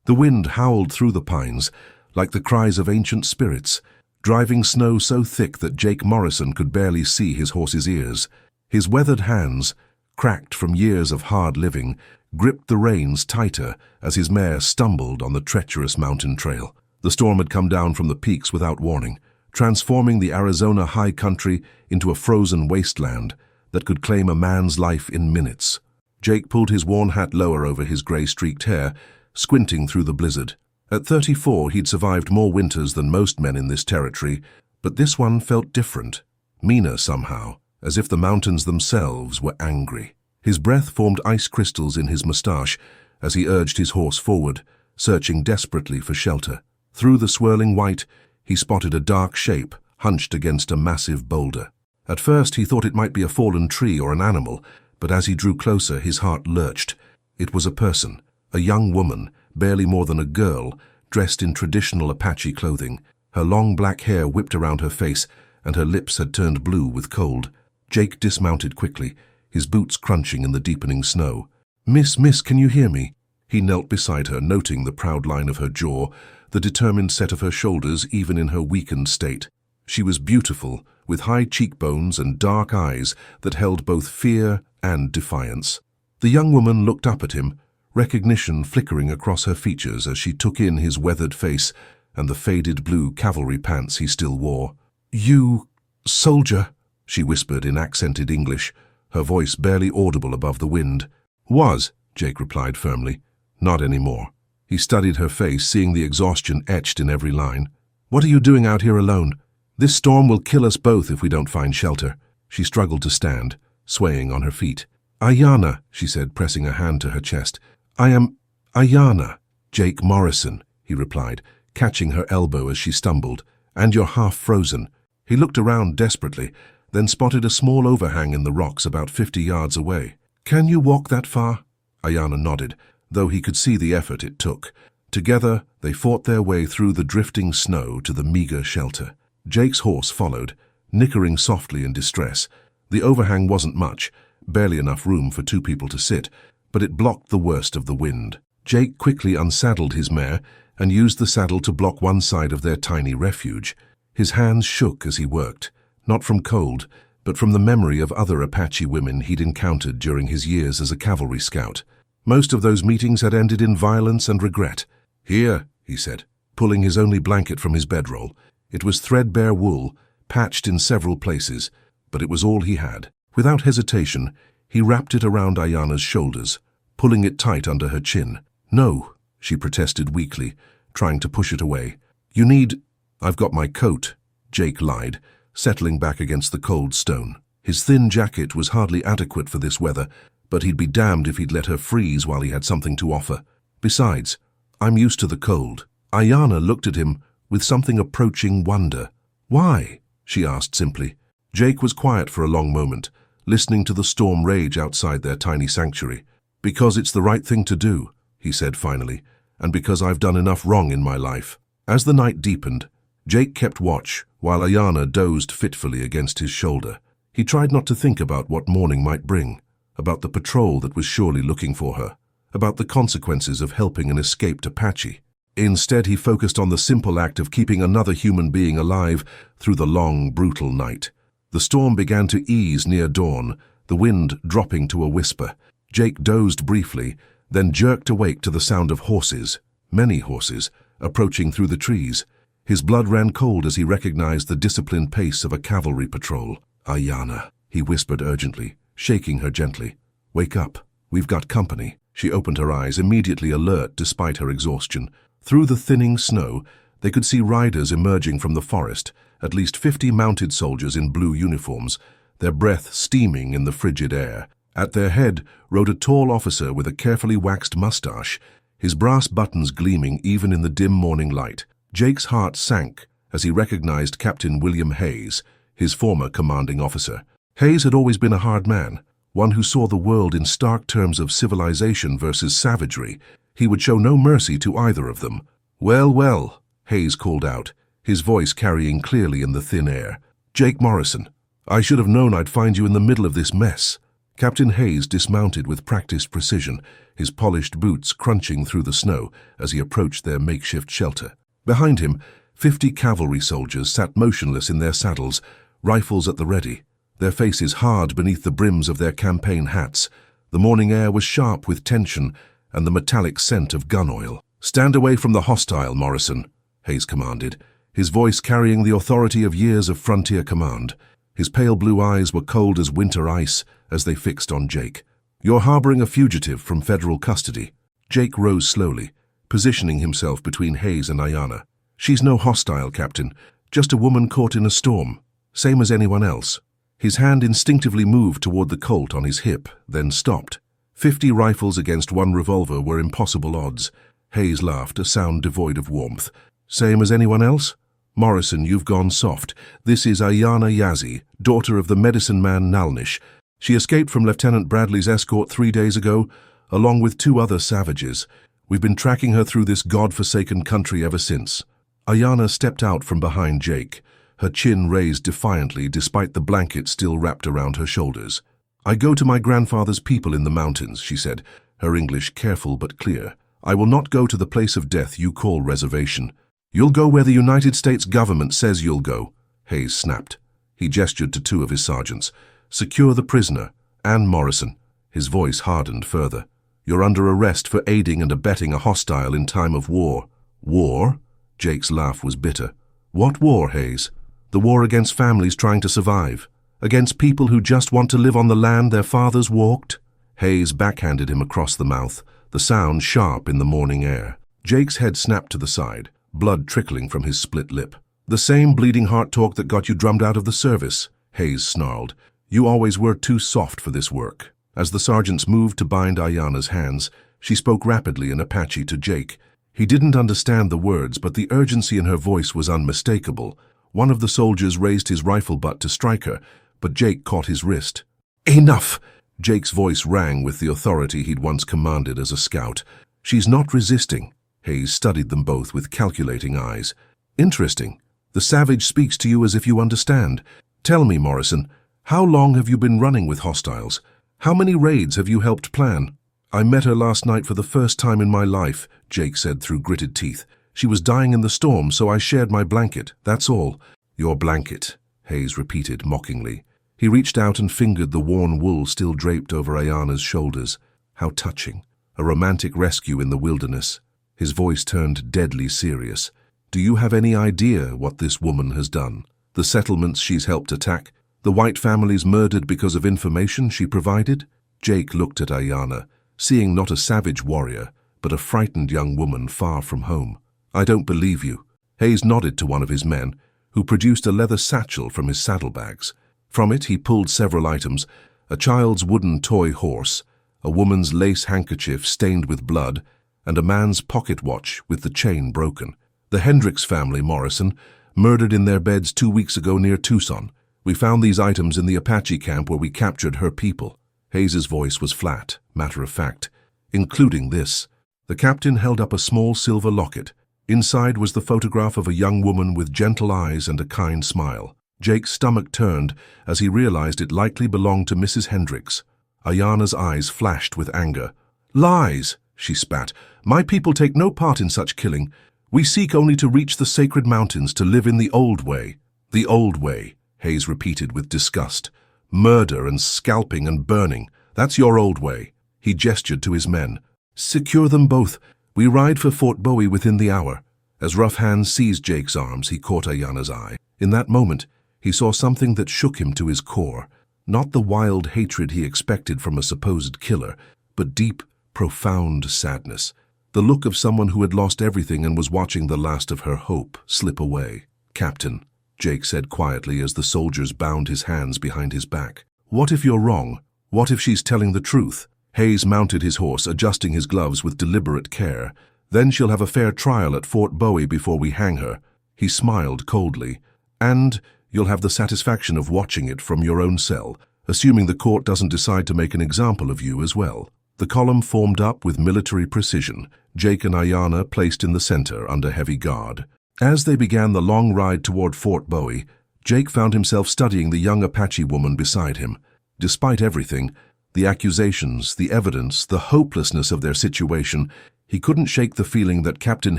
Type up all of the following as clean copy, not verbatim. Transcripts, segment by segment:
The wind howled through the pines, like the cries of ancient spirits, driving snow so thick that Jake Morrison could barely see his horse's ears. His weathered hands, cracked from years of hard living, gripped the reins tighter as his mare stumbled on the treacherous mountain trail. The storm had come down from the peaks without warning, transforming the Arizona high country into a frozen wasteland that could claim a man's life in minutes. Jake pulled his worn hat lower over his gray-streaked hair, squinting through the blizzard. At 34, he'd survived more winters than most men in this territory, but this one felt different, meaner somehow, as if the mountains themselves were angry. His breath formed ice crystals in his mustache as he urged his horse forward, searching desperately for shelter. Through the swirling white, he spotted a dark shape hunched against a massive boulder. At first, he thought it might be a fallen tree or an animal, but as he drew closer, his heart lurched. It was a person, a young woman, barely more than a girl, dressed in traditional Apache clothing. Her long black hair whipped around her face, and her lips had turned blue with cold. Jake dismounted quickly, his boots crunching in the deepening snow. Miss, can you hear me?" He knelt beside her, noting the proud line of her jaw, the determined set of her shoulders even in her weakened state. She was beautiful, with high cheekbones and dark eyes that held both fear and defiance. The young woman looked up at him, recognition flickering across her features as she took in his weathered face and the faded blue cavalry pants he still wore. "You, soldier," she whispered in accented English, her voice barely audible above the wind. "Was," Jake replied firmly. "Not anymore." He studied her face, seeing the exhaustion etched in every line. "What are you doing out here alone? This storm will kill us both if we don't find shelter." She struggled to stand, swaying on her feet. "Aiyana," she said, pressing a hand to her chest. "I am Aiyana, Jake Morrison," he replied, catching her elbow as she stumbled. "And you're half frozen." He looked around desperately, then spotted a small overhang in the rocks about 50 yards away. "Can you walk that far?" Aiyana nodded, though he could see the effort it took. Together, they fought their way through the drifting snow to the meager shelter. Jake's horse followed, nickering softly in distress. The overhang wasn't much, barely enough room for two people to sit, but it blocked the worst of the wind. Jake quickly unsaddled his mare and used the saddle to block one side of their tiny refuge. His hands shook as he worked, not from cold, but from the memory of other Apache women he'd encountered during his years as a cavalry scout. Most of those meetings had ended in violence and regret. "Here," he said, pulling his only blanket from his bedroll. It was threadbare wool, patched in several places, but it was all he had. Without hesitation, he wrapped it around Aiyana's shoulders, pulling it tight under her chin. "No," she protested weakly, trying to push it away. "You need—" "I've got my coat," Jake lied, settling back against the cold stone. His thin jacket was hardly adequate for this weather, but he'd be damned if he'd let her freeze while he had something to offer. Besides, I'm used to the cold. Aiyana looked at him with something approaching wonder. "Why?" she asked simply. Jake was quiet for a long moment, listening to the storm rage outside their tiny sanctuary. "Because it's the right thing to do," he said finally, "and because I've done enough wrong in my life." As the night deepened, Jake kept watch while Aiyana dozed fitfully against his shoulder. He tried not to think about what morning might bring, about the patrol that was surely looking for her, about the consequences of helping an escaped Apache. Instead, he focused on the simple act of keeping another human being alive through the long, brutal night. The storm began to ease near dawn, the wind dropping to a whisper. Jake dozed briefly, then jerked awake to the sound of horses, many horses, approaching through the trees. His blood ran cold as he recognized the disciplined pace of a cavalry patrol. "Aiyana," he whispered urgently, shaking her gently. "Wake up. We've got company." She opened her eyes, immediately alert despite her exhaustion. Through the thinning snow, they could see riders emerging from the forest, at least 50 mounted soldiers in blue uniforms, their breath steaming in the frigid air. At their head rode a tall officer with a carefully waxed mustache, his brass buttons gleaming even in the dim morning light. Jake's heart sank as he recognized Captain William Hayes, his former commanding officer. Hayes had always been a hard man, one who saw the world in stark terms of civilization versus savagery. He would show no mercy to either of them. "Well, well," Hayes called out, his voice carrying clearly in the thin air. "Jake Morrison, I should have known I'd find you in the middle of this mess." Captain Hayes dismounted with practiced precision, his polished boots crunching through the snow as he approached their makeshift shelter. Behind him, 50 cavalry soldiers sat motionless in their saddles, rifles at the ready, their faces hard beneath the brims of their campaign hats. The morning air was sharp with tension and the metallic scent of gun oil. "Stand away from the hostile, Morrison," Hayes commanded, his voice carrying the authority of years of frontier command. His pale blue eyes were cold as winter ice as they fixed on Jake. "You're harboring a fugitive from federal custody." Jake rose slowly, positioning himself between Hayes and Aiyana. "She's no hostile, Captain, just a woman caught in a storm, same as anyone else." His hand instinctively moved toward the Colt on his hip, then stopped. 50 rifles against one revolver were impossible odds. Hayes laughed, a sound devoid of warmth. "Same as anyone else? Morrison, you've gone soft. This is Aiyana Yazzie, daughter of the medicine man Nalnish. She escaped from Lieutenant Bradley's escort 3 days ago, along with 2 other savages. We've been tracking her through this god-forsaken country ever since." Aiyana stepped out from behind Jake, her chin raised defiantly despite the blanket still wrapped around her shoulders. "I go to my grandfather's people in the mountains," she said, her English careful but clear. "I will not go to the place of death you call reservation." "You'll go where the United States government says you'll go," Hayes snapped. He gestured to 2 of his sergeants. "Secure the prisoner, and Morrison." His voice hardened further. "You're under arrest for aiding and abetting a hostile in time of war." "War?" Jake's laugh was bitter. "What war, Hayes? The war against families trying to survive? Against people who just want to live on the land their fathers walked?" Hayes backhanded him across the mouth, the sound sharp in the morning air. Jake's head snapped to the side, blood trickling from his split lip. "The same bleeding heart talk that got you drummed out of the service," Hayes snarled. "You always were too soft for this work." As the sergeants moved to bind Aiyana's hands, she spoke rapidly in Apache to Jake. He didn't understand the words, but the urgency in her voice was unmistakable. One of the soldiers raised his rifle butt to strike her, but Jake caught his wrist. "Enough!" Jake's voice rang with the authority he'd once commanded as a scout. "She's not resisting." Hayes studied them both with calculating eyes. "Interesting. The savage speaks to you as if you understand. Tell me, Morrison, how long have you been running with hostiles? How many raids have you helped plan?" "I met her last night for the first time in my life," Jake said through gritted teeth. "She was dying in the storm, so I shared my blanket, that's all." "Your blanket," Hayes repeated mockingly. He reached out and fingered the worn wool still draped over Aiyana's shoulders. How touching. A romantic rescue in the wilderness. His voice turned deadly serious. "Do you have any idea what this woman has done? The settlements she's helped attack? The white families murdered because of information she provided?" Jake looked at Aiyana, seeing not a savage warrior, but a frightened young woman far from home. "I don't believe you." Hayes nodded to one of his men, who produced a leather satchel from his saddlebags. From it he pulled several items: a child's wooden toy horse, a woman's lace handkerchief stained with blood, and a man's pocket watch with the chain broken. "The Hendricks family, Morrison, murdered in their beds 2 weeks ago near Tucson. We found these items in the Apache camp where we captured her people." Hayes's voice was flat, matter-of-fact. "Including this." The captain held up a small silver locket. Inside was the photograph of a young woman with gentle eyes and a kind smile. Jake's stomach turned as he realized it likely belonged to Mrs. Hendricks. Aiyana's eyes flashed with anger. "Lies!" she spat. "My people take no part in such killing. We seek only to reach the sacred mountains to live in the old way." "The old way," Hayes repeated with disgust. "Murder and scalping and burning. That's your old way." He gestured to his men. "Secure them both. We ride for Fort Bowie within the hour." As rough hands seized Jake's arms, he caught Aiyana's eye. In that moment, he saw something that shook him to his core. Not the wild hatred he expected from a supposed killer, but deep, profound sadness. The look of someone who had lost everything and was watching the last of her hope slip away. "Captain," Jake said quietly as the soldiers bound his hands behind his back. "What if you're wrong? What if she's telling the truth?" Hayes mounted his horse, adjusting his gloves with deliberate care. "Then she'll have a fair trial at Fort Bowie before we hang her." He smiled coldly. "And you'll have the satisfaction of watching it from your own cell, assuming the court doesn't decide to make an example of you as well." The column formed up with military precision, Jake and Aiyana placed in the center under heavy guard. As they began the long ride toward Fort Bowie, Jake found himself studying the young Apache woman beside him. Despite everything, The accusations, the evidence, the hopelessness of their situation. He couldn't shake the feeling that Captain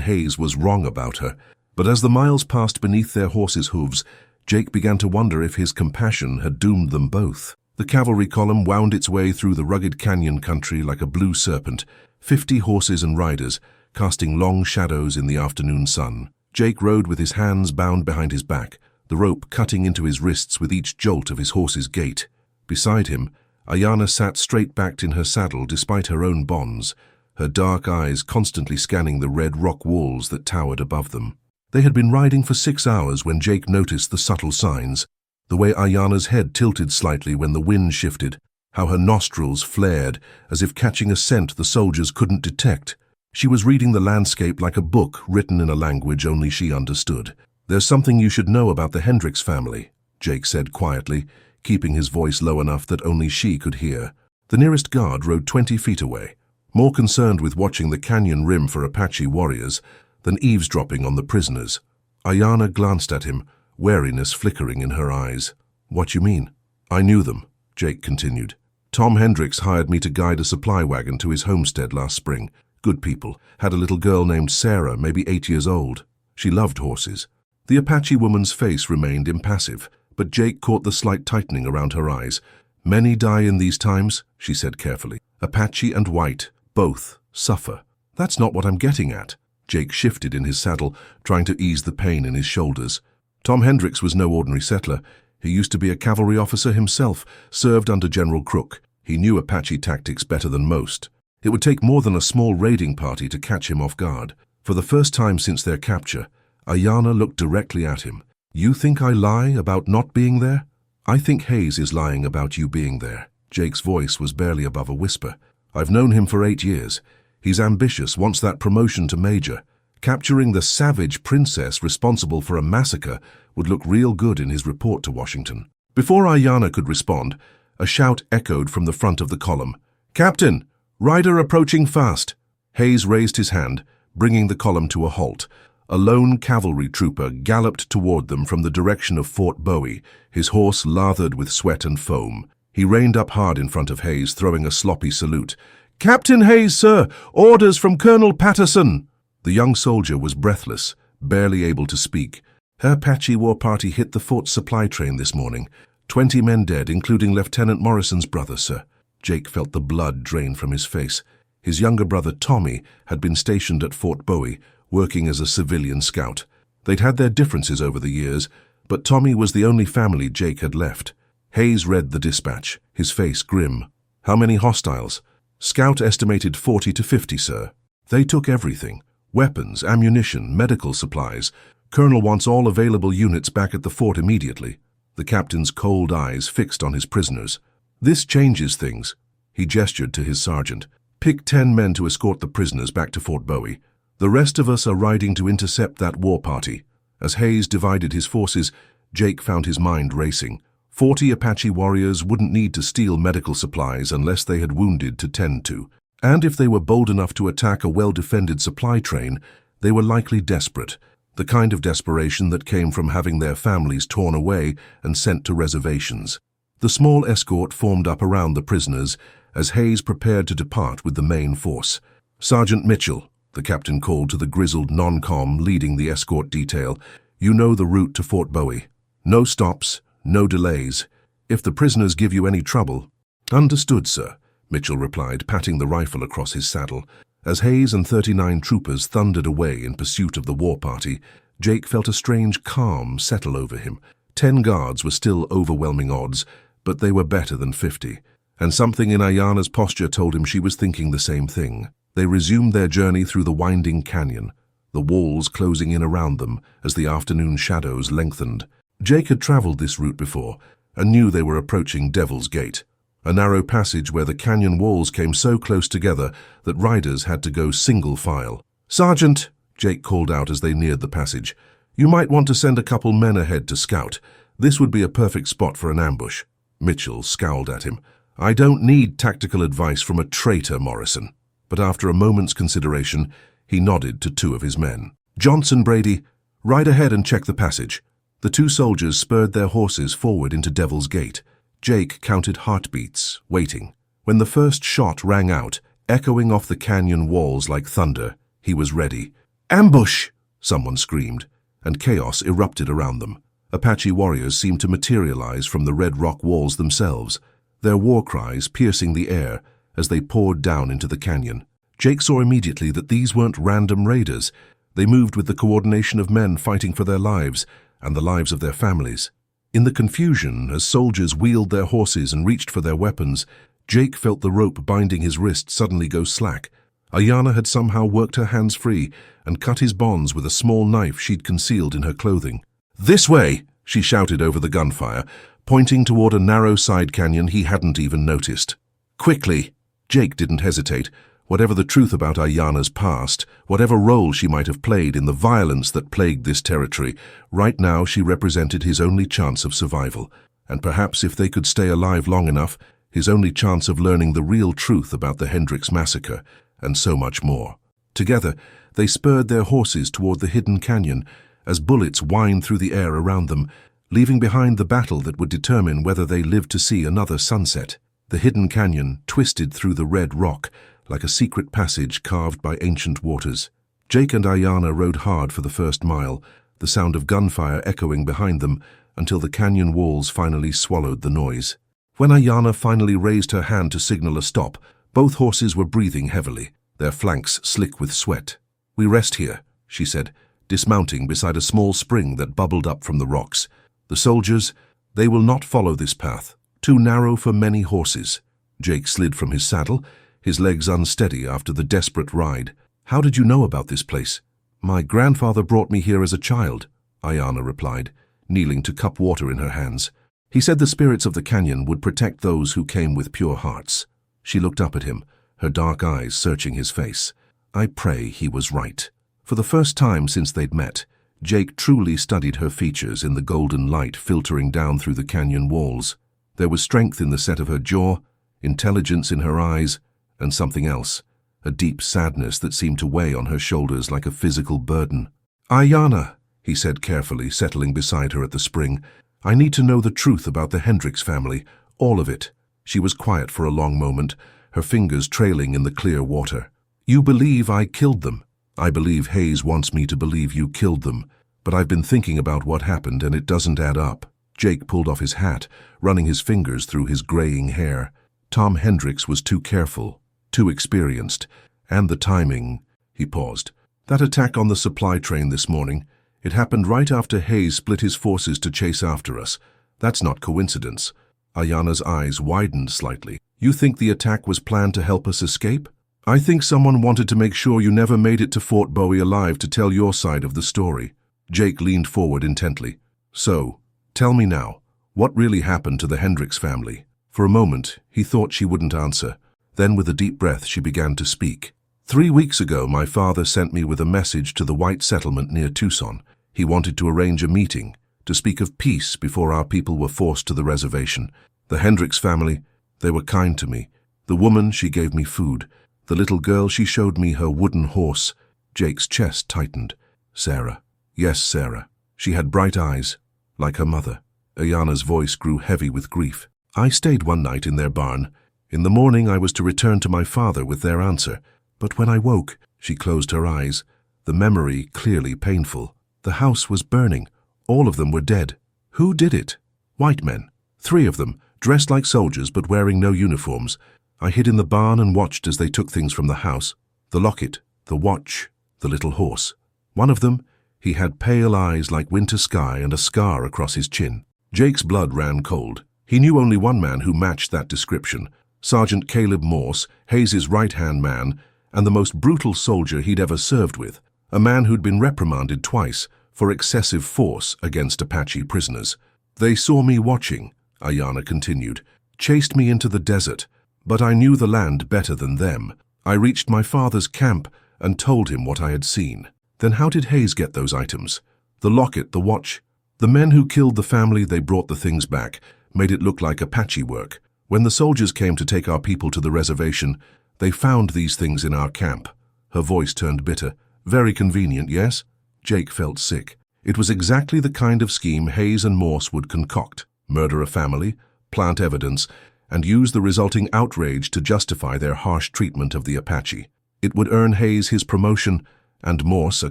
Hayes was wrong about her. But as the miles passed beneath their horses' hooves, Jake began to wonder if his compassion had doomed them both. The cavalry column wound its way through the rugged canyon country like a blue serpent, 50 horses and riders, casting long shadows in the afternoon sun. Jake rode with his hands bound behind his back, the rope cutting into his wrists with each jolt of his horse's gait. Beside him, Aiyana sat straight-backed in her saddle despite her own bonds, her dark eyes constantly scanning the red rock walls that towered above them. They had been riding for 6 hours when Jake noticed the subtle signs, the way Aiyana's head tilted slightly when the wind shifted, how her nostrils flared as if catching a scent the soldiers couldn't detect. She was reading the landscape like a book written in a language only she understood. "There's something you should know about the Hendricks family," Jake said quietly, keeping his voice low enough that only she could hear. The nearest guard rode 20 feet away, more concerned with watching the canyon rim for Apache warriors than eavesdropping on the prisoners. Aiyana glanced at him, wariness flickering in her eyes. "What you mean?" "I knew them," Jake continued. "Tom Hendricks hired me to guide a supply wagon to his homestead last spring. Good people. Had a little girl named Sarah, maybe 8 years old. She loved horses." The Apache woman's face remained impassive, but Jake caught the slight tightening around her eyes. "Many die in these times," she said carefully. "Apache and white, both, suffer." "That's not what I'm getting at." Jake shifted in his saddle, trying to ease the pain in his shoulders. Tom Hendricks was no ordinary settler. He used to be a cavalry officer himself, served under General Crook. He knew Apache tactics better than most. It would take more than a small raiding party to catch him off guard. For the first time since their capture, Aiyana looked directly at him. "You think I lie about not being there?" "I think Hayes is lying about you being there." Jake's voice was barely above a whisper. "I've known him for 8 years. He's ambitious, wants that promotion to major. Capturing the savage princess responsible for a massacre would look real good in his report to Washington." Before Aiyana could respond, a shout echoed from the front of the column. "Captain! Rider approaching fast!" Hayes raised his hand, bringing the column to a halt. A lone cavalry trooper galloped toward them from the direction of Fort Bowie, his horse lathered with sweat and foam. He reined up hard in front of Hayes, throwing a sloppy salute. "Captain Hayes, sir! Orders from Colonel Patterson!" The young soldier was breathless, barely able to speak. "Her Apache war party hit the fort's supply train this morning. 20 men dead, including Lieutenant Morrison's brother, sir." Jake felt the blood drain from his face. His younger brother Tommy had been stationed at Fort Bowie, working as a civilian scout. They'd had their differences over the years, but Tommy was the only family Jake had left. Hayes read the dispatch, his face grim. "How many hostiles?" "Scout estimated 40 to 50, sir. They took everything. Weapons, ammunition, medical supplies. Colonel wants all available units back at the fort immediately." The captain's cold eyes fixed on his prisoners. "This changes things." He gestured to his sergeant. "Pick 10 men to escort the prisoners back to Fort Bowie. The rest of us are riding to intercept that war party." As Hayes divided his forces, Jake found his mind racing. 40 Apache warriors wouldn't need to steal medical supplies unless they had wounded to tend to. And if they were bold enough to attack a well-defended supply train, they were likely desperate. The kind of desperation that came from having their families torn away and sent to reservations. The small escort formed up around the prisoners as Hayes prepared to depart with the main force. "Sergeant Mitchell," the captain called to the grizzled non-com leading the escort detail, "you know the route to Fort Bowie. No stops, no delays. If the prisoners give you any trouble—" "Understood, sir," Mitchell replied, patting the rifle across his saddle. As Hayes and 39 troopers thundered away in pursuit of the war party, Jake felt a strange calm settle over him. 10 guards were still overwhelming odds, but they were better than 50. And something in Aiyana's posture told him she was thinking the same thing. They resumed their journey through the winding canyon, the walls closing in around them as the afternoon shadows lengthened. Jake had traveled this route before and knew they were approaching Devil's Gate, a narrow passage where the canyon walls came so close together that riders had to go single file. "Sergeant," Jake called out as they neared the passage, "you might want to send a couple men ahead to scout. This would be a perfect spot for an ambush." Mitchell scowled at him. "I don't need tactical advice from a traitor, Morrison." But after a moment's consideration, he nodded to 2 of his men. "Johnson, Brady, ride ahead and check the passage." The 2 soldiers spurred their horses forward into Devil's Gate. Jake counted heartbeats, waiting. When the first shot rang out, echoing off the canyon walls like thunder, he was ready. "Ambush!" someone screamed, and chaos erupted around them. Apache warriors seemed to materialize from the red rock walls themselves, their war cries piercing the air as they poured down into the canyon. Jake saw immediately that these weren't random raiders. They moved with the coordination of men fighting for their lives and the lives of their families. In the confusion, as soldiers wheeled their horses and reached for their weapons, Jake felt the rope binding his wrist suddenly go slack. Aiyana had somehow worked her hands free and cut his bonds with a small knife she'd concealed in her clothing. "This way!" she shouted over the gunfire, pointing toward a narrow side canyon he hadn't even noticed. "Quickly!" Jake didn't hesitate. Whatever the truth about Aiyana's past, whatever role she might have played in the violence that plagued this territory, right now she represented his only chance of survival. And perhaps if they could stay alive long enough, his only chance of learning the real truth about the Hendricks massacre, and so much more. Together, they spurred their horses toward the hidden canyon as bullets whined through the air around them, leaving behind the battle that would determine whether they lived to see another sunset. The hidden canyon twisted through the red rock, like a secret passage carved by ancient waters. Jake and Aiyana rode hard for the first mile, the sound of gunfire echoing behind them until the canyon walls finally swallowed the noise. When Aiyana finally raised her hand to signal a stop, both horses were breathing heavily, their flanks slick with sweat. "We rest here," she said, dismounting beside a small spring that bubbled up from the rocks. "The soldiers, they will not follow this path, too narrow for many horses." Jake slid from his saddle, his legs unsteady after the desperate ride. "How did you know about this place?" "My grandfather brought me here as a child," Aiyana replied, kneeling to cup water in her hands. "He said the spirits of the canyon would protect those who came with pure hearts." She looked up at him, her dark eyes searching his face. I pray he was right. For the first time since they'd met, Jake truly studied her features in the golden light filtering down through the canyon walls. There was strength in the set of her jaw, intelligence in her eyes, and something else, a deep sadness that seemed to weigh on her shoulders like a physical burden. "Aiyana," he said carefully, settling beside her at the spring, "I need to know the truth about the Hendricks family, all of it." She was quiet for a long moment, her fingers trailing in the clear water. "You believe I killed them. I believe Hayes wants me to believe you killed them, but I've been thinking about what happened and it doesn't add up." Jake pulled off his hat, running his fingers through his graying hair. Tom Hendricks was too careful, too experienced, and the timing. He paused. "That attack on the supply train this morning, it happened right after Hayes split his forces to chase after us. That's not coincidence." Aiyana's eyes widened slightly. "You think the attack was planned to help us escape?" "I think someone wanted to make sure you never made it to Fort Bowie alive to tell your side of the story." Jake leaned forward intently. "So, tell me now, what really happened to the Hendricks family?" For a moment, he thought she wouldn't answer. Then with a deep breath, she began to speak. 3 weeks ago, my father sent me with a message to the white settlement near Tucson. He wanted to arrange a meeting, to speak of peace before our people were forced to the reservation. The Hendricks family, they were kind to me. The woman, she gave me food. The little girl, she showed me her wooden horse. Jake's chest tightened. "Sarah." "Yes, Sarah. She had bright eyes, like her mother." Aiyana's voice grew heavy with grief. "I stayed one night in their barn. In the morning I was to return to my father with their answer. But when I woke," she closed her eyes, the memory clearly painful. "The house was burning. All of them were dead." "Who did it?" "White men. 3 of them, dressed like soldiers but wearing no uniforms. I hid in the barn and watched as they took things from the house. The locket, the watch, the little horse. One of them, he had pale eyes like winter sky and a scar across his chin." Jake's blood ran cold. He knew only one man who matched that description. Sergeant Caleb Morse, Hayes's right-hand man, and the most brutal soldier he'd ever served with. A man who'd been reprimanded twice for excessive force against Apache prisoners. "They saw me watching," Aiyana continued, "chased me into the desert, but I knew the land better than them. I reached my father's camp and told him what I had seen." "Then how did Hayes get those items? The locket, the watch?" "The men who killed the family, they brought the things back, made it look like Apache work. When the soldiers came to take our people to the reservation, they found these things in our camp." Her voice turned bitter. "Very convenient, yes?" Jake felt sick. It was exactly the kind of scheme Hayes and Morse would concoct. Murder a family, plant evidence, and use the resulting outrage to justify their harsh treatment of the Apache. It would earn Hayes his promotion and Morse a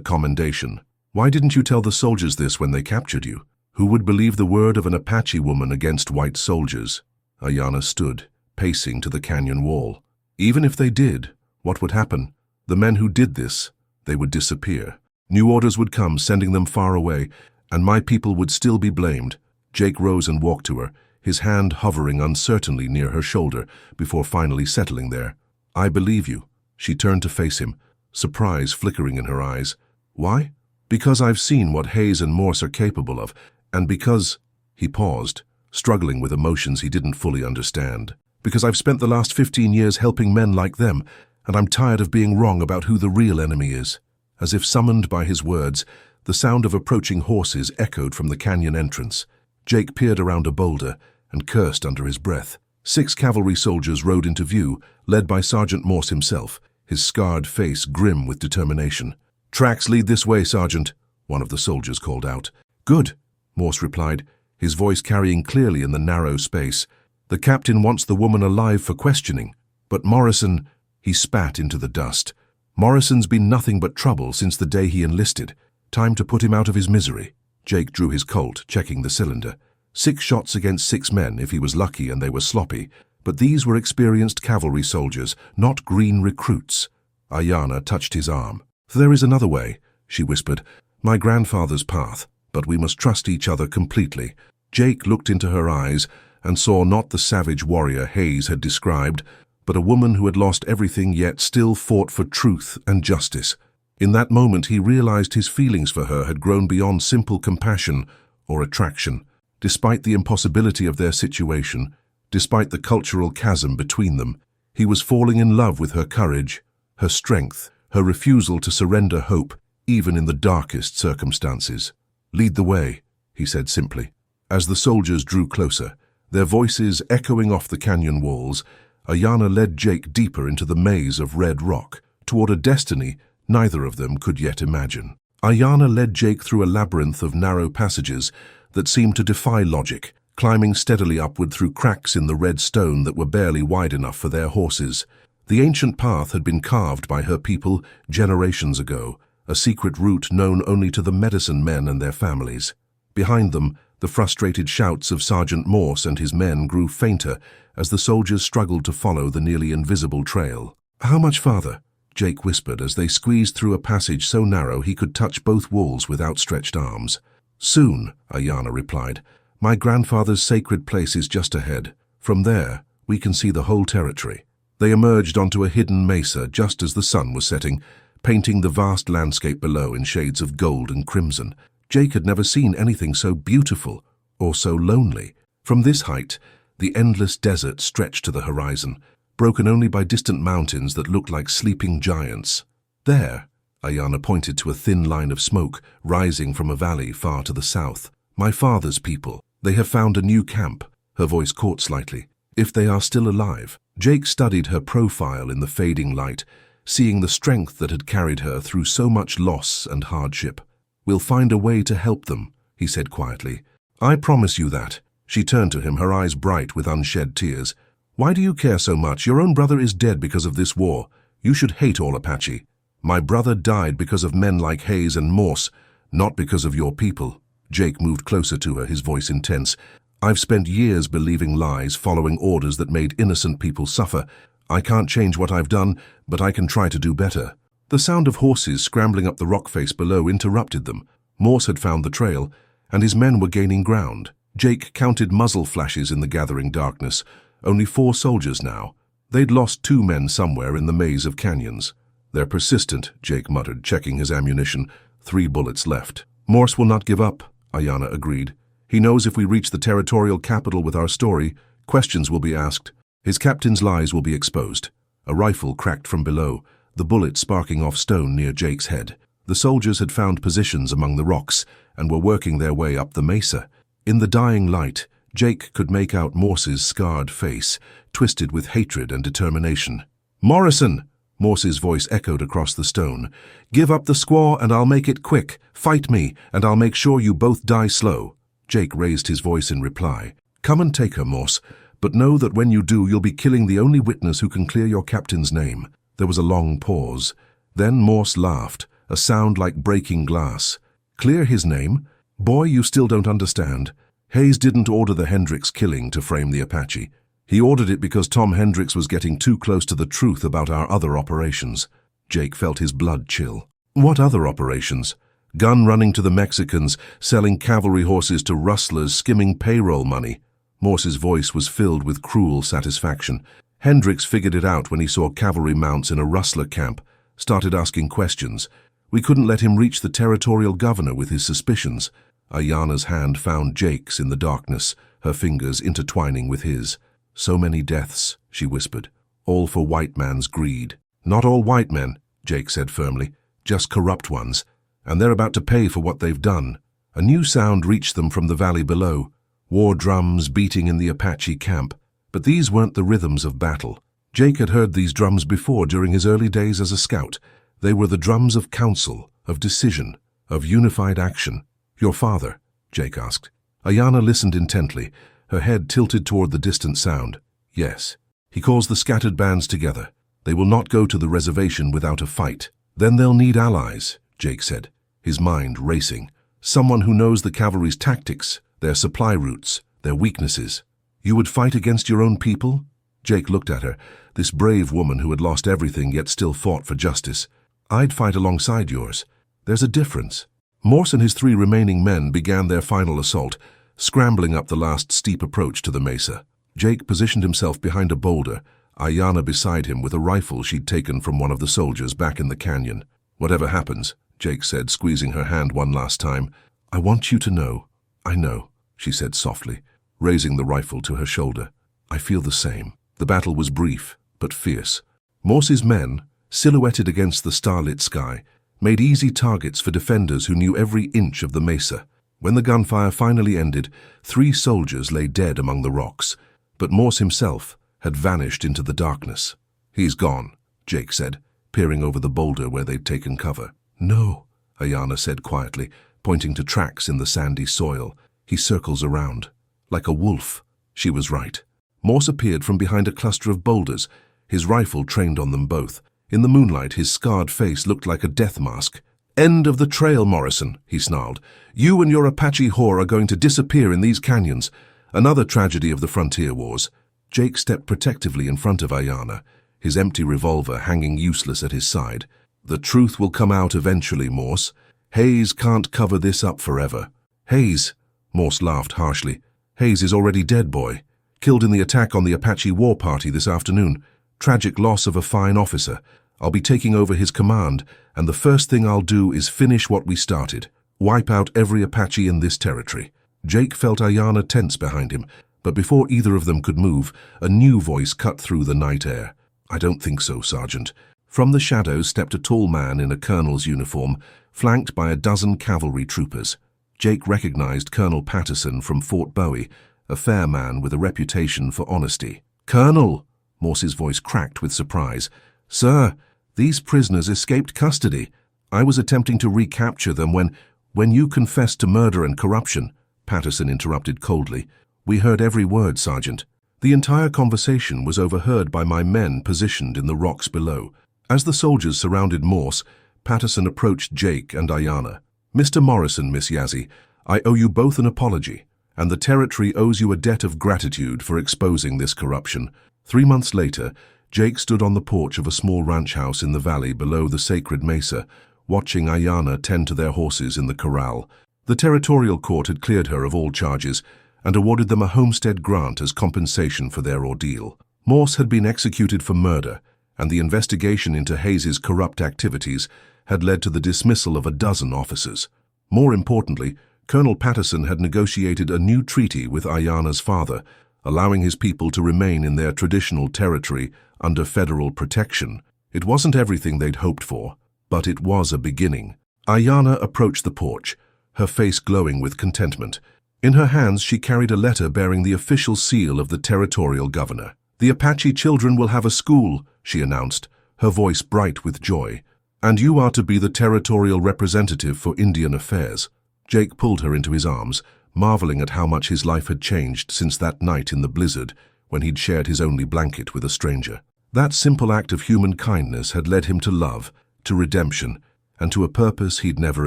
commendation. Why didn't you tell the soldiers this when they captured you? Who would believe the word of an Apache woman against white soldiers? Aiyana stood, pacing to the canyon wall. Even if they did, what would happen? The men who did this, they would disappear. New orders would come, sending them far away, and my people would still be blamed. Jake rose and walked to her, his hand hovering uncertainly near her shoulder before finally settling there. I believe you. She turned to face him, surprise flickering in her eyes. Why? Because I've seen what Hayes and Morse are capable of, and because... He paused, struggling with emotions he didn't fully understand. Because I've spent the last 15 years helping men like them, and I'm tired of being wrong about who the real enemy is. As if summoned by his words, the sound of approaching horses echoed from the canyon entrance. Jake peered around a boulder and cursed under his breath. 6 cavalry soldiers rode into view, led by Sergeant Morse himself, his scarred face grim with determination. "Tracks lead this way, Sergeant," one of the soldiers called out. "Good," Morse replied, his voice carrying clearly in the narrow space. "The captain wants the woman alive for questioning. But Morrison..." He spat into the dust. "Morrison's been nothing but trouble since the day he enlisted. Time to put him out of his misery." Jake drew his Colt, checking the cylinder. 6 shots against 6 men if he was lucky and they were sloppy, but these were experienced cavalry soldiers, not green recruits. Aiyana touched his arm. "There is another way," she whispered. "My grandfather's path, but we must trust each other completely." Jake looked into her eyes and saw not the savage warrior Hayes had described, but a woman who had lost everything yet still fought for truth and justice. In that moment he realized his feelings for her had grown beyond simple compassion or attraction. Despite the impossibility of their situation, despite the cultural chasm between them, he was falling in love with her courage, her strength, her refusal to surrender hope, even in the darkest circumstances. "Lead the way," he said simply. As the soldiers drew closer, their voices echoing off the canyon walls, Aiyana led Jake deeper into the maze of red rock, toward a destiny neither of them could yet imagine. Aiyana led Jake through a labyrinth of narrow passages that seemed to defy logic, climbing steadily upward through cracks in the red stone that were barely wide enough for their horses. The ancient path had been carved by her people generations ago, a secret route known only to the medicine men and their families. Behind them, the frustrated shouts of Sergeant Morse and his men grew fainter as the soldiers struggled to follow the nearly invisible trail. "How much farther?" Jake whispered as they squeezed through a passage so narrow he could touch both walls with outstretched arms. "Soon," Aiyana replied. "My grandfather's sacred place is just ahead. From there, we can see the whole territory." They emerged onto a hidden mesa just as the sun was setting, painting the vast landscape below in shades of gold and crimson. Jake had never seen anything so beautiful or so lonely. From this height, the endless desert stretched to the horizon, broken only by distant mountains that looked like sleeping giants. "There," Aiyana pointed to a thin line of smoke rising from a valley far to the south. "My father's people. They have found a new camp." Her voice caught slightly. "If they are still alive." Jake studied her profile in the fading light, seeing the strength that had carried her through so much loss and hardship. "We'll find a way to help them," he said quietly. "I promise you that." She turned to him, her eyes bright with unshed tears. "Why do you care so much? Your own brother is dead because of this war. You should hate all Apache. My brother died because of men like Hayes and Morse, not because of your people." Jake moved closer to her, his voice intense. "I've spent years believing lies, following orders that made innocent people suffer. I can't change what I've done, but I can try to do better." The sound of horses scrambling up the rock face below interrupted them. Morse had found the trail, and his men were gaining ground. Jake counted muzzle flashes in the gathering darkness. Only 4 soldiers now. They'd lost 2 men somewhere in the maze of canyons. "They're persistent," Jake muttered, checking his ammunition. 3 bullets left. "Morse will not give up," Aiyana agreed. "He knows if we reach the territorial capital with our story, questions will be asked. His captain's lies will be exposed." A rifle cracked from below, the bullet sparking off stone near Jake's head. The soldiers had found positions among the rocks and were working their way up the mesa. In the dying light, Jake could make out Morse's scarred face, twisted with hatred and determination. "Morrison!" Morse's voice echoed across the stone. "Give up the squaw and I'll make it quick. Fight me, and I'll make sure you both die slow." Jake raised his voice in reply. "Come and take her, Morse, But know that when you do, you'll be killing the only witness who can clear your captain's name." There was a long pause. Then Morse laughed, a sound like breaking glass. "Clear his name? Boy, you still don't understand. Hayes didn't order the Hendricks killing to frame the Apache. He ordered it because Tom Hendricks was getting too close to the truth about our other operations." Jake felt his blood chill. "What other operations?" "Gun running to the Mexicans, selling cavalry horses to rustlers, skimming payroll money." Morse's voice was filled with cruel satisfaction. "Hendricks figured it out when he saw cavalry mounts in a rustler camp, started asking questions. We couldn't let him reach the territorial governor with his suspicions." Aiyana's hand found Jake's in the darkness, her fingers intertwining with his. "So many deaths," she whispered. "All for white man's greed." "Not all white men," Jake said firmly, "just corrupt ones. And they're about to pay for what they've done." A new sound reached them from the valley below, war drums beating in the Apache camp. But these weren't the rhythms of battle. Jake had heard these drums before during his early days as a scout. They were the drums of counsel, of decision, of unified action. "Your father?" Jake asked. Aiyana listened intently, her head tilted toward the distant sound. "Yes. He calls the scattered bands together. They will not go to the reservation without a fight." "Then they'll need allies," Jake said, his mind racing. "Someone who knows the cavalry's tactics, their supply routes, their weaknesses." "You would fight against your own people?" Jake looked at her, this brave woman who had lost everything yet still fought for justice. "I'd fight alongside yours. There's a difference." Morse and his 3 remaining men began their final assault, scrambling up the last steep approach to the mesa. Jake positioned himself behind a boulder, Aiyana beside him with a rifle she'd taken from one of the soldiers back in the canyon. "Whatever happens," Jake said, squeezing her hand one last time, "I want you to know." "I know," she said softly, raising the rifle to her shoulder. "I feel the same." The battle was brief, but fierce. Morse's men, silhouetted against the starlit sky, made easy targets for defenders who knew every inch of the mesa. When the gunfire finally ended, 3 soldiers lay dead among the rocks, but Morse himself had vanished into the darkness. "He's gone," Jake said, peering over the boulder where they'd taken cover. "No," Aiyana said quietly, pointing to tracks in the sandy soil. "He circles around. Like a wolf." She was right. Morse appeared from behind a cluster of boulders, his rifle trained on them both. In the moonlight, his scarred face looked like a death mask. "End of the trail, Morrison," he snarled. "You and your Apache whore are going to disappear in these canyons. Another tragedy of the frontier wars." Jake stepped protectively in front of Aiyana, his empty revolver hanging useless at his side. "The truth will come out eventually, Morse. Hayes can't cover this up forever." "Hayes?" Morse laughed harshly. "Hayes is already dead, boy. Killed in the attack on the Apache war party this afternoon. Tragic loss of a fine officer. I'll be taking over his command, and the first thing I'll do is finish what we started. Wipe out every Apache in this territory." Jake felt Aiyana tense behind him, but before either of them could move, a new voice cut through the night air. "I don't think so, Sergeant." From the shadows stepped a tall man in a colonel's uniform, flanked by a dozen cavalry troopers. Jake recognized Colonel Patterson from Fort Bowie, a fair man with a reputation for honesty. "Colonel!" Morse's voice cracked with surprise. "Sir, these prisoners escaped custody. I was attempting to recapture them when you confessed to murder and corruption." Patterson interrupted coldly. "We heard every word, Sergeant." The entire conversation was overheard by my men positioned in the rocks below. As the soldiers surrounded Morse, Patterson approached Jake and Aiyana. "Mr. Morrison, Miss Yazzie, I owe you both an apology, and the territory owes you a debt of gratitude for exposing this corruption." 3 months later, Jake stood on the porch of a small ranch house in the valley below the sacred mesa, watching Aiyana tend to their horses in the corral. The territorial court had cleared her of all charges and awarded them a homestead grant as compensation for their ordeal. Morse had been executed for murder, and the investigation into Hayes's corrupt activities had led to the dismissal of a dozen officers. More importantly, Colonel Patterson had negotiated a new treaty with Aiyana's father, allowing his people to remain in their traditional territory under federal protection. It wasn't everything they'd hoped for, but it was a beginning. Aiyana approached the porch, her face glowing with contentment. In her hands she carried a letter bearing the official seal of the territorial governor. "The Apache children will have a school," she announced, her voice bright with joy. "And you are to be the territorial representative for Indian affairs." Jake pulled her into his arms, marveling at how much his life had changed since that night in the blizzard, when he'd shared his only blanket with a stranger. That simple act of human kindness had led him to love, to redemption, and to a purpose he'd never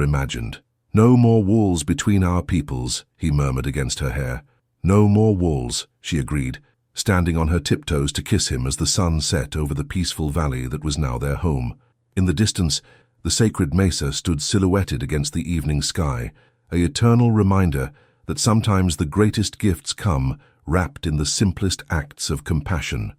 imagined. "No more walls between our peoples," he murmured against her hair. "No more walls," she agreed, standing on her tiptoes to kiss him as the sun set over the peaceful valley that was now their home. In the distance, the sacred mesa stood silhouetted against the evening sky, an eternal reminder that sometimes the greatest gifts come wrapped in the simplest acts of compassion.